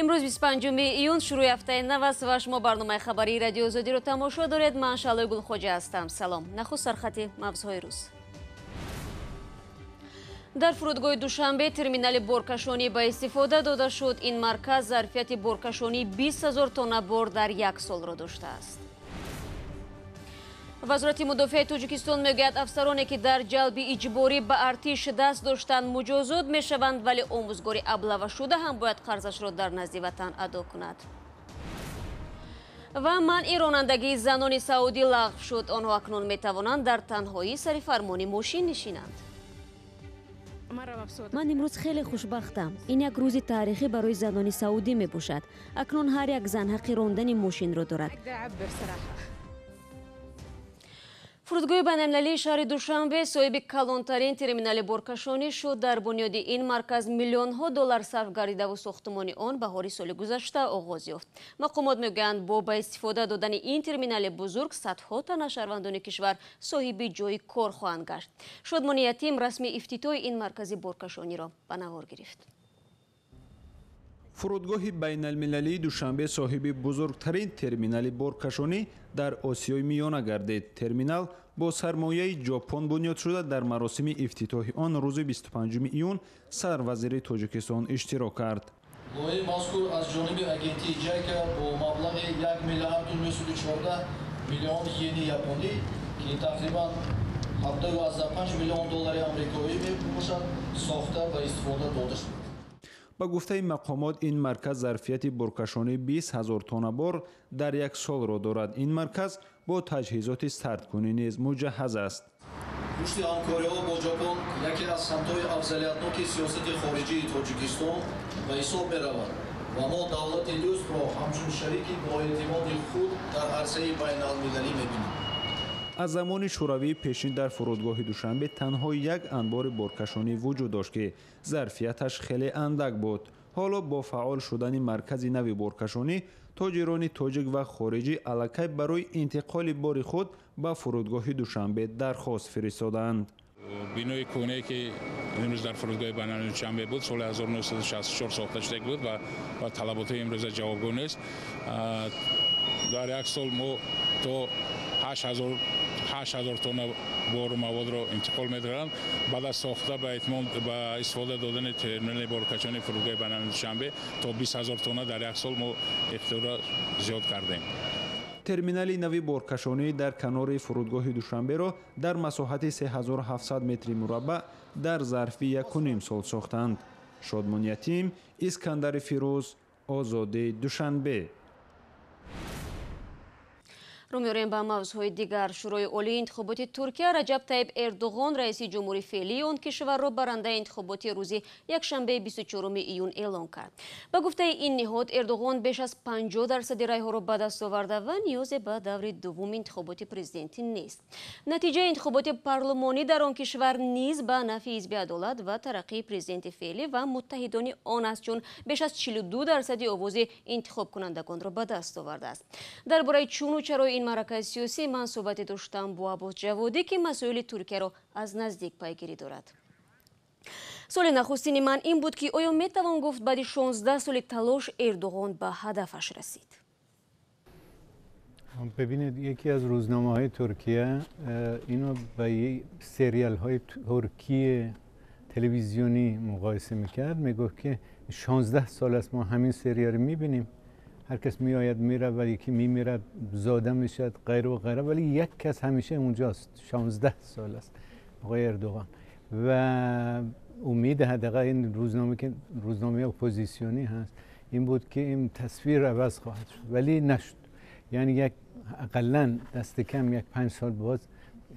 امروز 25 ایون شروع هفته نو است و شما برنامه خبری رادیو آزادی رو تماشا دارید. من شعله گلخوجه هستم. سلام. نخست سرخط موضوعهای روز. در فرودگاه دوشنبه ترمینال بارکشانی به استفاده داده شد. این مرکز ظرفیت بارکشانی 20,000 تن بار در یک سال را داشته است. وزارت مدافع تاجیکستان میگوید افسرانی که در جلب اجباری به ارتش دست داشتند مجازات میشوند، ولی آموزگار ابله شده هم باید قرضش را در نزد وطن ادا کند. و منع رانندگی زنان سعودی لغو شد. آنها اکنون میتوانند در تنهایی سر فرمان ماشین نشینند. من امروز خیلی خوشبختم. این یک روز تاریخی برای زنان سعودی می باشد. اکنون هر یک زن حق راندن ماشین را دارد. فرودگاه بین‌المللی شهر دوشنبه صاحب کلانترین ترمینال بارکشانی شد. در بنیاد این مرکز میلیون ها دلار صرف گردیده و ساختمان آن بهار سال گذشته آغاز یافت. مقامات میگویند با به استفاده دادن این ترمینال بزرگ صدها تن شهروندان کشور صاحب جای کار خواهند گشت. شادمانی یتیم رسمی افتتاح این مرکز بارکشانی را به نوار گرفت. فرودگاه بین المللی دوشنبه صاحب بزرگترین ترمینال بارکشانی در آسیای میانه گردید. ترمینال با سرمایه ژاپن بنیاد شده. در مراسم افتتاح آن روز 25 ایون صدر وزیر تاجیکستان اشتراک کرد. لوحه مذکور از جانب اگنتی جیکا با مبلغ 1 میلیارد و 214 میلیون ین ژاپنی که تقریبا 75 میلیون دلار آمریکایی میباشد ساخته و استفاده داده شد. با گفته مقامات این مرکز ظرفیت بارکشانی 20,000 تن بار در یک سال را دارد. این مرکز با تجهیزات سردکنی نیز مجهز است. رشد همکاری‌ها با ژاپن یکی از سمت‌های افضلیت‌ناک سیاست خارجی تاجیکستان به حساب می‌رود و ما دولت دوست را همچون شریکی با اعتماد خود در عرصه بین‌المللی می‌بینیم. از زمان شوروی پیشین در فرودگاه دوشنبه تنها یک انبار بارکشانی وجود داشت که ظرفیتش خیلی اندک بود. حالا با فعال شدن مرکز نوی بارکشانی تاجران تاجیک و خارجی الکی برای انتقال بار خود به فرودگاه دوشنبه درخواست فرستادند. بینای کونه که امروز در فرودگاه بین‌المللی دوشنبه بود سال 1964 ساخته شده بود و طلبات امروز جوابگو نیست. در یک سال ما تا 8,000 تن بار و مواد را انتقال می‌دهند. بعد از ساخته به استفاده دادن ترمینال بارکشانی فرودگاه بین‌المللی دوشنبه تا 20,000 تن در یک سال ما اختراع زیاد کردیم. ترمینال نوی بارکشانی در کنار فرودگاه دوشنبه را در مساحت 3700 متر مربع در ظرف 1.5 سال ساختند. شادمان یتیم، اسکندر فیروز، آزادی دوشنبه. رو می‌آوریم به موضوعهای دیگر. شورای عالی انتخابات ترکیه رجب طیب اردوغان رئیس جمهوری فعلی آن کشور را برنده انتخابات روز یکشنبه 24 ایون اعلام کرد. به گفته این نهاد اردوغان بیش از 50% رای‌ها را به دست آورده و نیازی به دور دوم انتخابات پرزیدنتی نیست. نتیجه انتخابات پارلمانی در آن کشور نیز به نفع حزب عدالت و ترقی پرزیدنت فعلی و متحدان آن است، چون بیش از 42% آواز انتخاب کنندگان را به دست آورده است. درباره چون و چرا این مرکز سیاسی من صحبت داشتم با عباس جوادی که مسائل ترکیه را از نزدیک پیگیری دارد. سوال نخستین من این بود که آیا میتوان گفت بعد 16 سال تلاش اردوغان به هدفش رسید؟ ببینید یکی از روزنامه‌های ترکیه اینو با سریال های ترکی تلویزیونی مقایسه میکرد. میگفت که 16 سال است ما همین سریال رو میبینیم. هر کس میآید میره و یکی میمیرد، زاده میشد، غیره و غیره، ولی یک کس همیشه اونجاست. 16 سال است آقای اردوغان و امید حداقل این روزنامه اپوزیسیونی هست این بود که این تصویر عوض خواهد شد، ولی نشد. یعنی یک اقلا دست کم یک 5 سال باز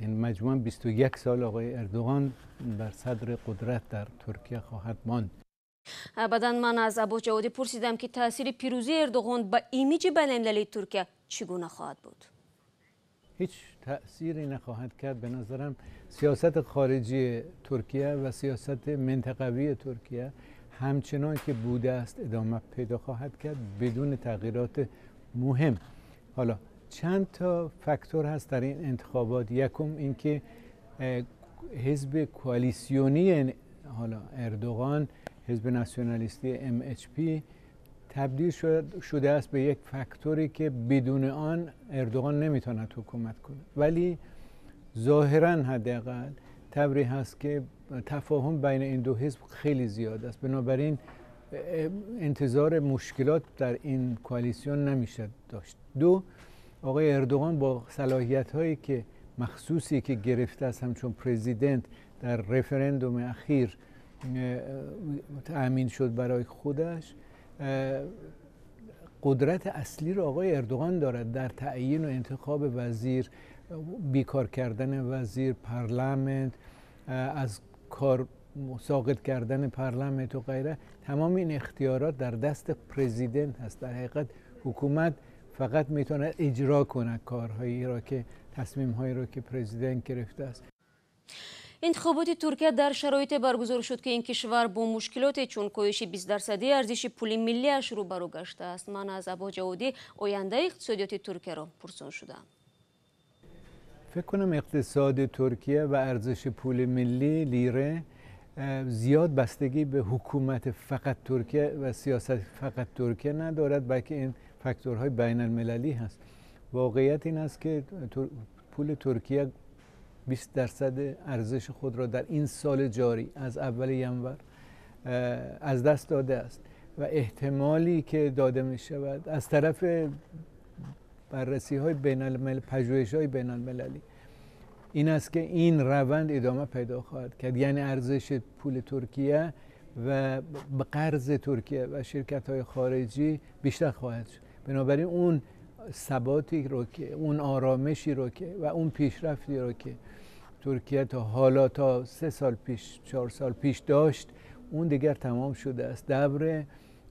این مجموعاً 21 سال آقای اردوغان بر صدر قدرت در ترکیه خواهد ماند. بعداً من از عباس جوادی پرسیدم که تاثیر پیروزی اردوغان به ایمیج بین‌المللی ترکیه چگونه خواهد بود؟ هیچ تأثیری نخواهد کرد. به نظرم سیاست خارجی ترکیه و سیاست منطقوی ترکیه همچنان که بوده است ادامه پیدا خواهد کرد بدون تغییرات مهم. حالا چند تا فاکتور هست در این انتخابات. یکم اینکه حزب کوالیسیونی حالا اردوغان، حزب ناسیونالیستی MHP تبدیل شده است به یک فاکتوری که بدون آن اردوغان نمیتواند حکومت کنه. ولی ظاهرا حداقل تبری هست که تفاهم بین این دو حزب خیلی زیاد است، بنابراین انتظار مشکلات در این کوالیسیون نمیشه داشت. دو، آقای اردوغان با صلاحیت هایی که مخصوصی که گرفته است همچون پرزیدنت در رفرندوم اخیر تأمین شد برای خودش، قدرت اصلی رو آقای اردوغان دارد در تعیین و انتخاب وزیر، بیکار کردن وزیر، پارلمانت، از کار ساقط کردن پارلمانت و غیره. تمام این اختیارات در دست پرزیدنت هست. در حقیقت حکومت فقط میتونه اجرا کنه کارهایی را که تصمیم‌هایی را که پرزیدنت گرفته است. انتخابات ترکیه در شرایط برگزار شد که این کشور با مشکلات چون کاهش 20% ارزش پول ملی‌اش روبرو گشته است. من از ابا جوادی آینده اقتصادیات ترکیه را پرسان شدم. فکر کنم اقتصاد ترکیه و ارزش پول ملی لیره زیاد بستگی به حکومت فقط ترکیه و سیاست فقط ترکیه ندارد، بلکه این فاکتورهای بین المللی هست. واقعیت این است که پول ترکیه 20% ارزش خود را در این سال جاری از اول ینور از دست داده است و احتمالی که داده می شود از طرف بررسی های بین الملل، پژوهش های بین المللی این است که این روند ادامه پیدا خواهد کرد، یعنی ارزش پول ترکیه و قرض ترکیه و شرکت های خارجی بیشتر خواهد شد. بنابراین اون ثباتی رو که اون آرامشی رو که و اون پیشرفتی رو که ترکیه تا حالا تا 3 سال پیش 4 سال پیش داشت اون دیگر تمام شده است. دبر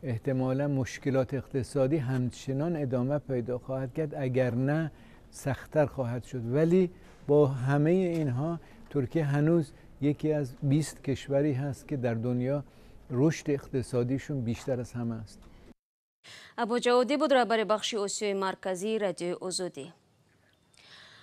احتمالا مشکلات اقتصادی همچنان ادامه پیدا خواهد کرد، اگر نه سخت‌تر خواهد شد. ولی با همه اینها ترکیه هنوز یکی از 20 کشوری هست که در دنیا رشد اقتصادیشون بیشتر از همه است. ابا جوادی بود رهبر بخش آسیای مرکزی رادیو آزادی.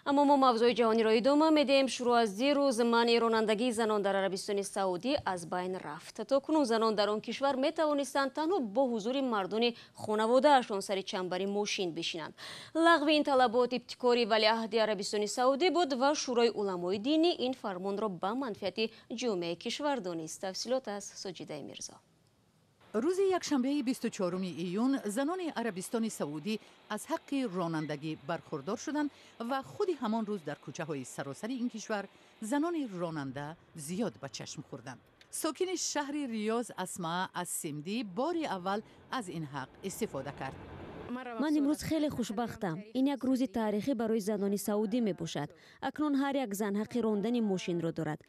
اما ما موضوع جهانی را ادامه میدیم. شروع از دیروز منع رانندگی زنان در عربستان سعودی از بین رفت. تاکنون زنان در آن کشور می توانستند تنها با حضور مردان خانواده‌شان سر چنبر ماشین بشینند. لغو این طلبات ابتکاری ولیعهد عربستان سعودی بود و شورای علمای دینی این فرمان را به منفعت جامعه کشور دانست. تفصیلات از ساجیده میرزا. روز یکشنبه 24 ایون زنان عربستان سعودی از حق رانندگی برخوردار شدند و خود همان روز در کوچه های سراسر این کشور زنان راننده زیاد به چشم خوردند. ساکن شهر ریاض اسماء السمدی بار اول از این حق استفاده کرد. من امروز خیلی خوشبختم. این یک روز تاریخی برای زنان سعودی می باشد. اکنون هر یک زن حق راندن ماشین را دارد.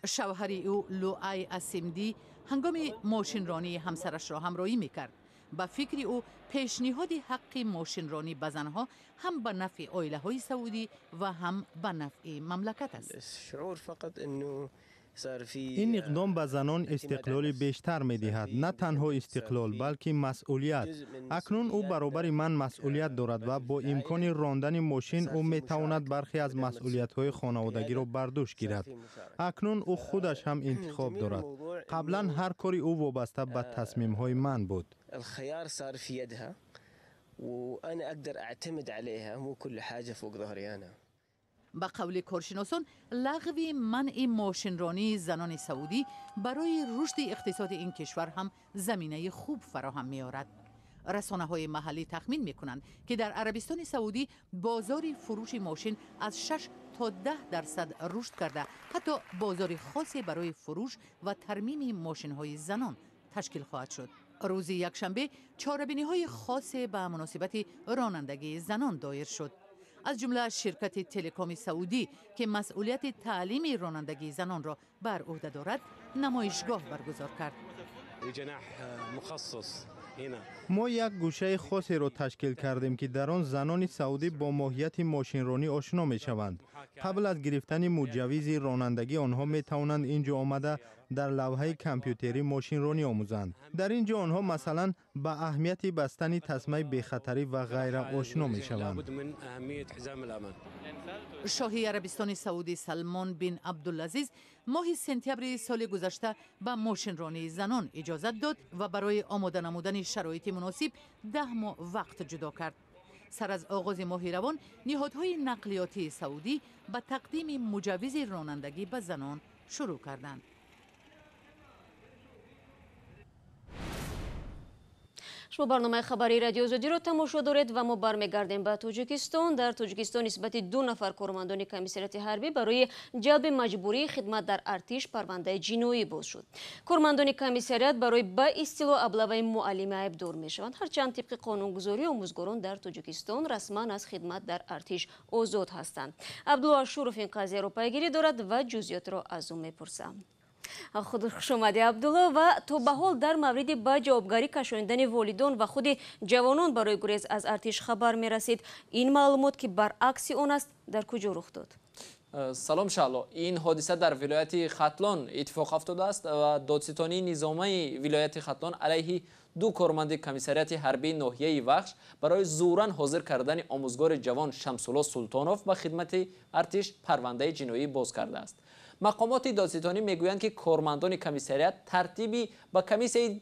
شوهر او لوعی السمدی هنگام ماشین رانی همسرش را همراهی میکرد. با فکر او پیشنهاد حق ماشین رانی به زنها هم به نفع عائله های سعودی و هم به نفع مملکت است. این اقدام به زنان استقلال بیشتر می دهد. نه تنها استقلال بلکه مسئولیت. اکنون او برابر من مسئولیت دارد و با امکان راندن ماشین او می تواند برخی از مسئولیت های خانوادگی را بر دوش گیرد. اکنون او خودش هم انتخاب دارد. قبلا هر کاری او وابسته به تصمیم های من بود. الخيار صار في يدها وانا اقدر اعتمد عليها مو كل حاجه فوق ظهري انا. با قول کارشناسان لغو منع ماشینرانی زنان سعودی برای رشد اقتصاد این کشور هم زمینه خوب فراهم می آورد. رسانه های محلی تخمین می کنند که در عربستان سعودی بازار فروش ماشین از 6 تا 10% رشد کرده، حتی بازار خاصی برای فروش و ترمیم ماشین های زنان تشکیل خواهد شد. روز یکشنبه چاره‌بینی های خاص به مناسبت رانندگی زنان دایر شد. از جمله شرکت تلکام سعودی که مسئولیت تعلیم رانندگی زنان را بر عهده دارد نمایشگاه برگزار کرد. ما یک گوشه خاصی را تشکیل کردیم که در آن زنان سعودی با ماهیت ماشینرانی آشنا می شوند. قبل از گرفتن مجوز رانندگی آنها می توانند اینجا آمده در لوحه کامپیوتری ماشینرانی آموزند. در اینجا آنها مثلا به اهمیت بستن تسمه بی‌خطری و غیره آشنا می شوند. شاهی عربستان سعودی سلمان بن عبدالعزیز ماه سپتامبر سال گذشته به ماشینرانی زنان اجازت داد و برای آماده نمودن شرایط مناسب 10 ماه وقت جدا کرد. سر از آغاز ماه روان نهادهای نقلیاتی سعودی به تقدیم مجوز رانندگی به زنان شروع کردند. شما برنامه خبری رادیو آزادی را تماشا دارید و ما برمیگردیم به تاجیکستان. در تاجیکستان نسبت 2 نفر کارمندان کمیسریات حربی برای جلب مجبوری خدمت در ارتش پرونده جنایی باز شد. کارمندان کمیسریات برای به اصطلاح ابلغ معلم عیبدار میشوند، هرچند طبق قانونگذاری آموزگاران در تاجیکستان رسما از خدمت در ارتش آزاد هستند. عبدالله شورف این قضیه را پیگیری دارد و جزئیات را از او میپرسم. خود خوش آمدی عبدالله. و تا به حال در مورد به جوابگاری کشاندن والدان و خود جوانان برای گریز از ارتش خبر می رسید. این معلومات که برعکس آن است در کجا رخ داد؟ سلام شالا، این حادثه در ولایت ختلان اتفاق افتاده است و دادستانی نظامی ولایت ختلان علیه 2 کارمند کمیسریات حربی ناحیه وخش برای زوراً حاضر کردن آموزگار جوان شمس‌الله سلطانوف به خدمت ارتش پرونده جنایی باز کرده است. مقامات دادستانی میگویند که کارمندان کمیسریات ترتیبی به کمیسیه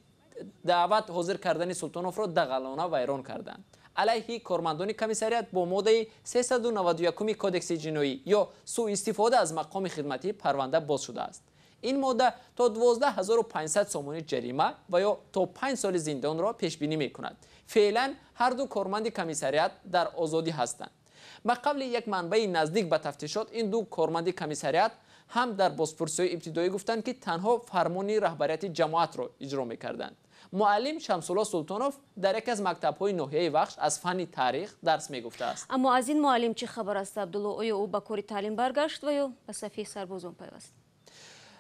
دعوت حاضر کردن سلطانوف را دغلانه ویران کردند. علیه کارمندان کمیسریات با ماده 391 کودکس جنایی یا سوء استفاده از مقام خدمتی پرونده باز شده است. این ماده تا 12500 سومانی جریمه و یا تا 5 سال زندان را پیش بینی می کند. فعلا هر 2 کارمند کمیسریات در آزادی هستند. ما قبل یک منبع نزدیک به تفتیشات این 2 کارمند کمیسریات هم در بازپرسی ابتدایی گفتند که تنها فرمان رهبریت جماعت را اجرا می‌کردند. معلم شمس‌الله سلطانوف در یک از مکتب‌های ناحیه وخش از فن تاریخ درس می‌گفته است. اما از این معلم چه خبر است عبدالله؟ آیا او به کار تعلیم برگشت و یا به صفی سربازان پیوست؟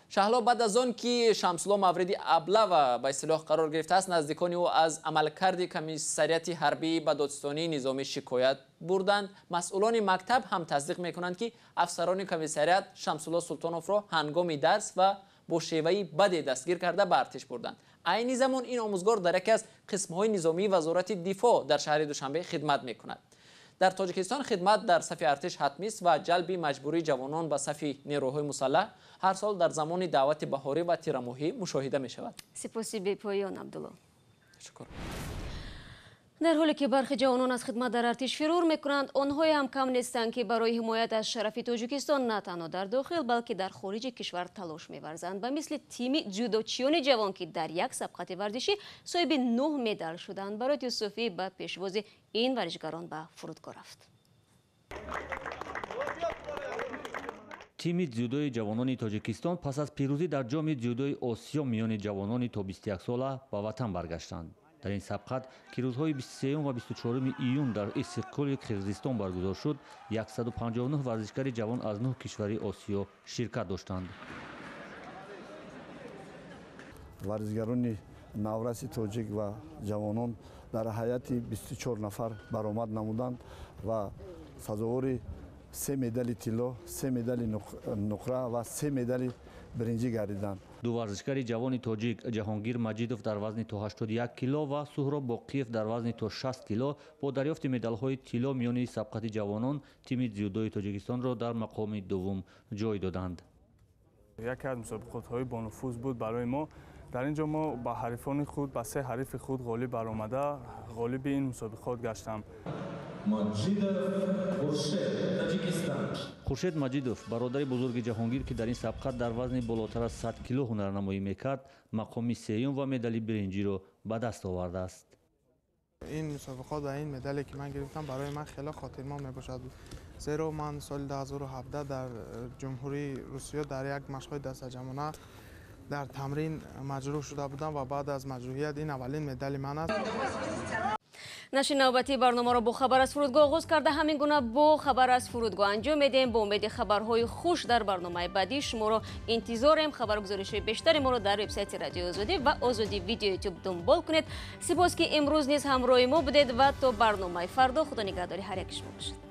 شهلا بعد از آن که شمس‌الله مورد ابله به اصطلاح قرار گرفته است، نزدیکان او از عملکرد کمیسریات حربی به دادستانی نظامی شکایت بردند. مسئولان مکتب هم تصدیق می‌کنند که افسران کمیسریات شمس‌الله سلطانوف را هنگام درس و با شیوهی بدی دستگیر کرده به ارتش بردند. عین زمان این آموزگار در یکی از قسم‌های نظامی وزارت دفاع در شهر دوشنبه خدمت می‌کند. در تاجیکستان خدمت در صف ارتش حتمی است و جلب مجبوری جوانان به صف نیروهای مسلح هر سال در زمان دعوت بهاری و تیرماهی مشاهده می شود. سپاسی بی پایان عبدالله. شکر. در حالی که برخی جوانان از خدمت در ارتش فرار میکنند، آنها هم کم نیستند که برای حمایت از شرف تاجیکستان نه تنها در داخل بلکه در خارج کشور تلاش می‌ورزند. به مثل تیم جودوچیان جوان که در یک سبقت ورزشی صاحب 9 مدال شدند. برای یوسفی به پیشواز این ورزشکاران به فرودگاه رفت. تیم جودوی جوانان تاجیکستان پس از پیروزی در جام جودوی آسیا میان جوانان تا 21 ساله به وطن برگشتند. در این سبقت که روزهای 23 و 24 ایون در استقلال قرقیزستان برگزار شد، 159 ورزشکار جوان از 9 کشور آسیا شرکت داشتند. ورزشکاران نورس تاجیک و جوانان در حیات 24 نفر برآمد نمودند و سزاوار 3 مدال طلا، 3 مدال نقره و 3 مدال برنجی گردیدند. 2 ورزشکار جوان تاجیک جهانگیر مجیدوف در وزن تا 81 کیلو و سهراب باقیف در وزن تا 60 کیلو با دریافت مدال‌های طلا میان سبقت جوانان تیم جودوی تاجیکستان را در مقام دوم جای دادند. یکی از مسابقات‌های بانفوذ بود برای ما. در اینجا ما با حریفان خود با 3 حریف خود غالب برآمده غالب این مسابقات گشتم. خورشید مجیدوف برادر بزرگ جهانگیر که در این سبقت در وزن بالاتر از 100 کیلو هنرنمایی میکرد، مقام سوم و مدال برنجی را به دست آورده است. این مسابقات و این مدالی که من گرفتم برای من خیلی خاطرمان میباشد، زیرا من سال 2017 در جمهوری روسیه در یک مشق دست جمعانه در تمرین مجروح شده بودم و بعد از مجروحیت این اولین مدال من است. نشر نوبتی برنامه را با خبر از فرودگاه آغاز کرده. همین گونه با خبر از فرودگاه انجام میدیم. با امید خبرهای خوش در برنامه بعدی شما را انتظاریم. خبرگزارش بیشتر ما را در وبسایت رادیو آزادی و آزادی ویدیو یوتیوب دنبال کنید. سپاس که امروز نیز همراه ما بودید و تا برنامه فردا خدا نگهداری هر یک شما باشید.